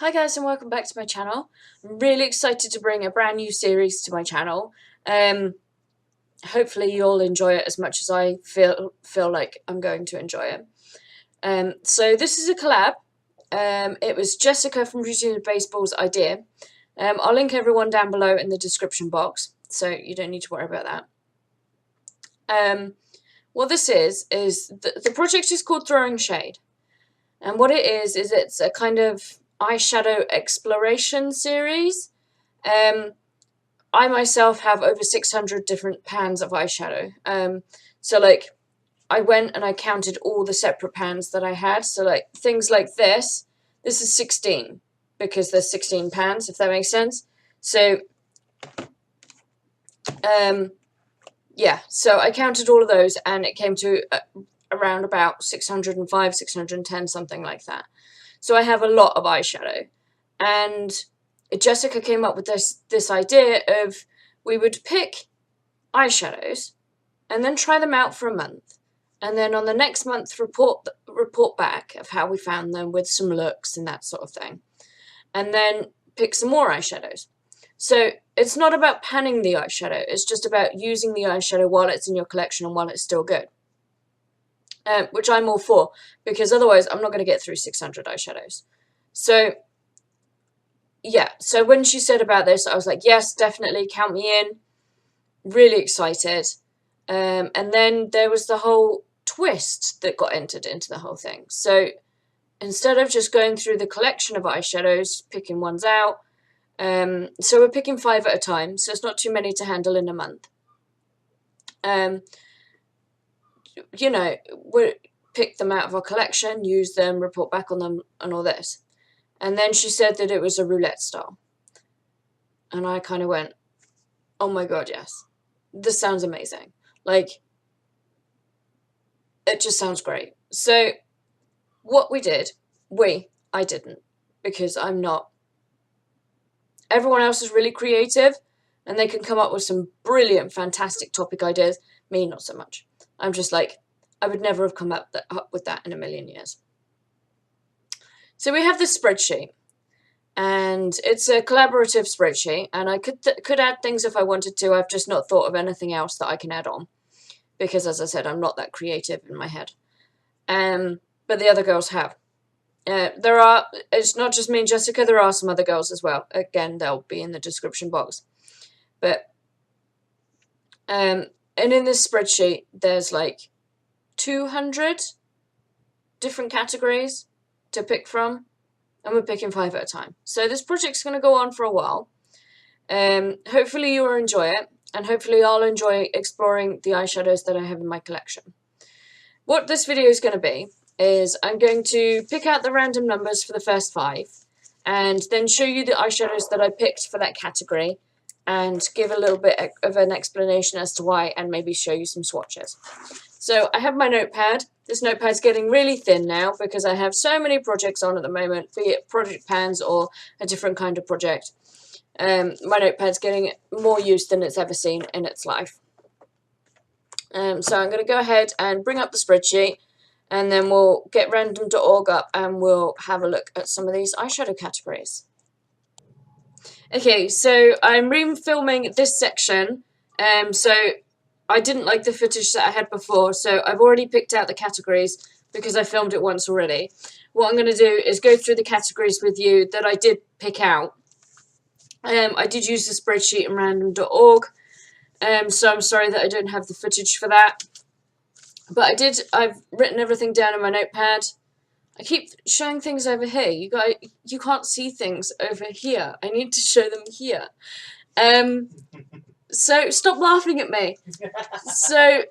Hi guys and welcome back to my channel. I'm really excited to bring a brand new series to my channel. Hopefully you'll enjoy it as much as I feel like I'm going to enjoy it. So this is a collab. It was Jessica from Beauty and Baseball's idea. I'll link everyone down below in the description box, so you don't need to worry about that. What this is the project is called Throwing Shade. And what it is it's a kind of eyeshadow exploration series. I myself have over 600 different pans of eyeshadow. So like I went and I counted all the separate pans that I had. So like things like this is 16 because there's 16 pans, if that makes sense. So yeah, so I counted all of those and it came to around about 605, 610, something like that. So I have a lot of eyeshadow. And Jessica came up with this idea of we would pick eyeshadows and then try them out for a month. And then on the next month report back of how we found them with some looks and that sort of thing. And then pick some more eyeshadows. So it's not about panning the eyeshadow, it's just about using the eyeshadow while it's in your collection and while it's still good. Which I'm all for, because otherwise I'm not going to get through 600 eyeshadows. So yeah, so when she said about this, I was like, yes, definitely, count me in. Really excited. And then there was the whole twist that got entered into the whole thing. So instead of just going through the collection of eyeshadows, picking ones out, so we're picking 5 at a time, so it's not too many to handle in a month. You know, we pick them out of our collection, use them, report back on them, and all this. And then she said that it was a roulette style. And I kind of went, oh my god, yes. This sounds amazing. Like, it just sounds great. So, what we did, I didn't, because I'm not. Everyone else is really creative, and they can come up with some brilliant, fantastic topic ideas. Me, not so much. I'm just like, I would never have come up with that in a million years. So we have this spreadsheet, and it's a collaborative spreadsheet, and I could add things if I wanted to. I've just not thought of anything else that I can add on, because as I said, I'm not that creative in my head. But the other girls have. It's not just me and Jessica, there are some other girls as well. Again, they'll be in the description box. But, and in this spreadsheet, there's like 200 different categories to pick from, and we're picking 5 at a time. So this project's going to go on for a while. Hopefully you'll enjoy it, and hopefully I'll enjoy exploring the eyeshadows that I have in my collection. What this video is going to be is I'm going to pick out the random numbers for the first 5, and then show you the eyeshadows that I picked for that category, and give a little bit of an explanation as to why, and maybe show you some swatches. So I have my notepad. This notepad's getting really thin now because I have so many projects on at the moment, be it project pans or a different kind of project. My notepad's getting more used than it's ever seen in its life. So I'm going to go ahead and bring up the spreadsheet, and then we'll get random.org up and we'll have a look at some of these eyeshadow categories. Okay, so I'm re-filming this section, so I didn't like the footage that I had before, so I've already picked out the categories because I filmed it once already. What I'm going to do is go through the categories with you that I did pick out. I did use the spreadsheet and random.org, so I'm sorry that I don't have the footage for that. But I've written everything down in my notepad. I keep showing things over here. You can't see things over here. I need to show them here. So stop laughing at me. So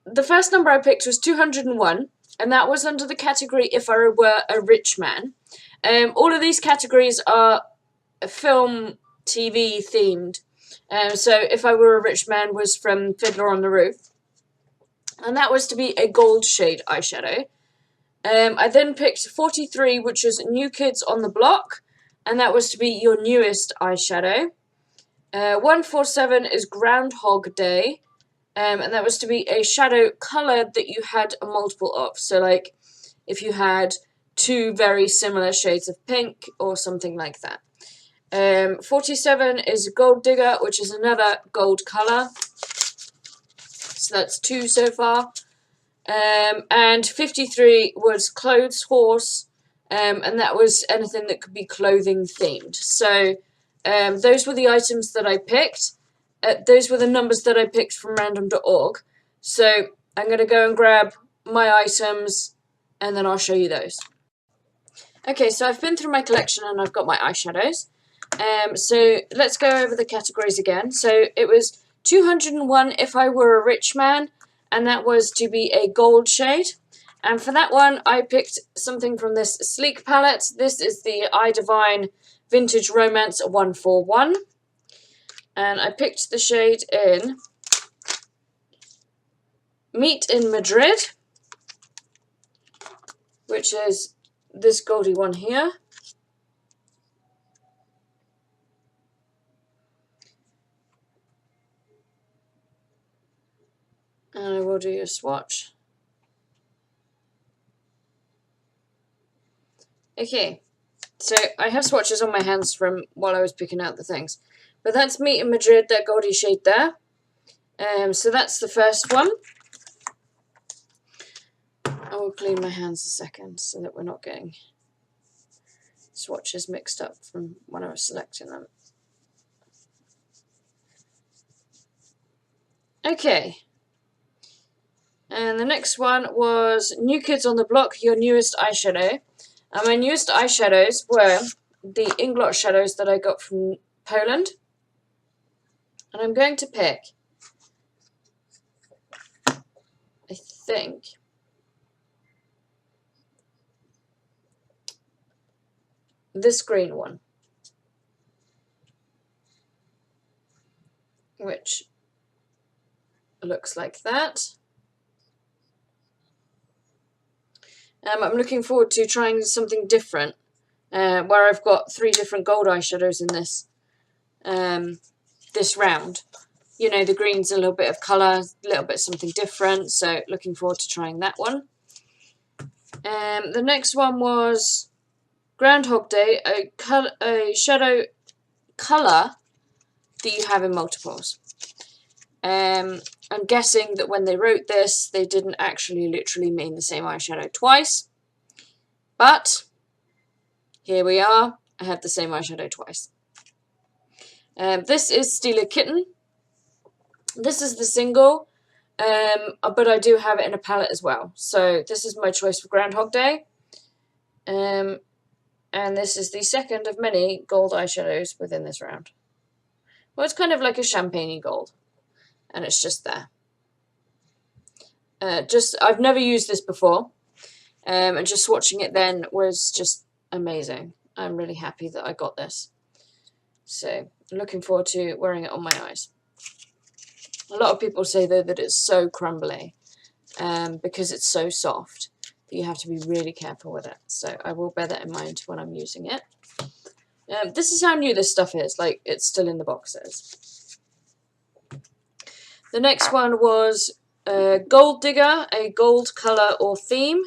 the first number I picked was 201, and that was under the category If I Were a Rich Man. All of these categories are film, TV themed. So If I Were a Rich Man was from Fiddler on the Roof, and that was to be a gold shade eyeshadow. I then picked 43, which was New Kids on the Block, and that was to be your newest eyeshadow. 147 is Groundhog Day, and that was to be a shadow colour that you had a multiple of. So like if you had two very similar shades of pink or something like that. 47 is Gold Digger, which is another gold colour. So that's 2 so far. And 53 was Clothes Horse, and that was anything that could be clothing themed. So those were the items that I picked. Those were the numbers that I picked from random.org. So I'm going to go and grab my items, and then I'll show you those. Okay, so I've been through my collection and I've got my eyeshadows. So let's go over the categories again. So it was 201 If I Were a Rich Man, and that was to be a gold shade. And for that one, I picked something from this Sleek palette. This is the iDivine Vintage Romance 141. And I picked the shade in Meet in Madrid, which is this goldy one here. And I will do a swatch. Okay, so I have swatches on my hands from while I was picking out the things. But that's Meet in Madrid, that goldy shade there. So that's the first one. I will clean my hands a second so that we're not getting swatches mixed up from when I was selecting them. Okay. And the next one was New Kids on the Block, Your Newest Eyeshadow. And my newest eyeshadows were the Inglot shadows that I got from Poland. And I'm going to pick, I think, this green one, which looks like that. I'm looking forward to trying something different, where I've got 3 different gold eyeshadows in this this round. You know, the green's a little bit of colour, a little bit something different, so looking forward to trying that one. The next one was Groundhog Day, a shadow colour that you have in multiples. I'm guessing that when they wrote this, they didn't actually literally mean the same eyeshadow twice. But here we are. I have the same eyeshadow twice. This is Steal a Kitten. This is the single, but I do have it in a palette as well. So this is my choice for Groundhog Day. And this is the second of many gold eyeshadows within this round. Well, it's kind of like a champagne-y gold. And it's just there. I've never used this before, and just swatching it then was just amazing. I'm really happy that I got this. So, I'm looking forward to wearing it on my eyes. A lot of people say, though, that it's so crumbly, because it's so soft, that you have to be really careful with it. So, I will bear that in mind when I'm using it. This is how new this stuff is. Like, it's still in the boxes. The next one was Gold Digger, a gold colour or theme.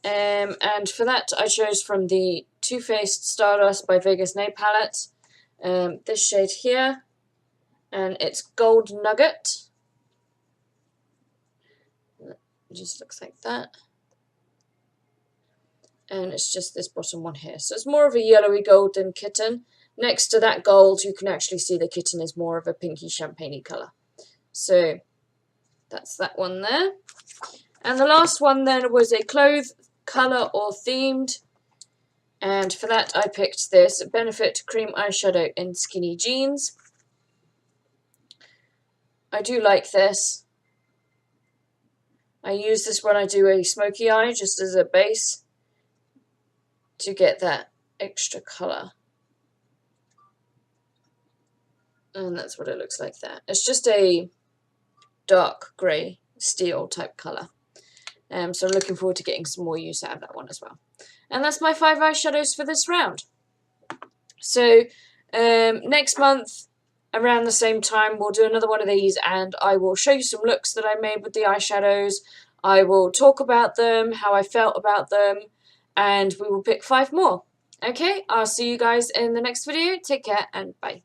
And for that I chose from the Too Faced Stardust by Vegas Nail Palette. This shade here. And it's Gold Nugget. It just looks like that. And it's just this bottom one here. So it's more of a yellowy gold than kitten. Next to that gold, you can actually see the kitten is more of a pinky champagne-y colour. So that's that one there. And the last one then was a cloth colour or themed. And for that I picked this Benefit Cream Eyeshadow in Skinny Jeans. I do like this. I use this when I do a smoky eye just as a base to get that extra colour. And that's what it looks like there. It's just a dark grey steel type colour. So I'm looking forward to getting some more use out of that one as well. And that's my 5 eyeshadows for this round. So next month, around the same time, we'll do another one of these and I will show you some looks that I made with the eyeshadows. I will talk about them, how I felt about them, and we will pick 5 more. Okay, I'll see you guys in the next video. Take care and bye.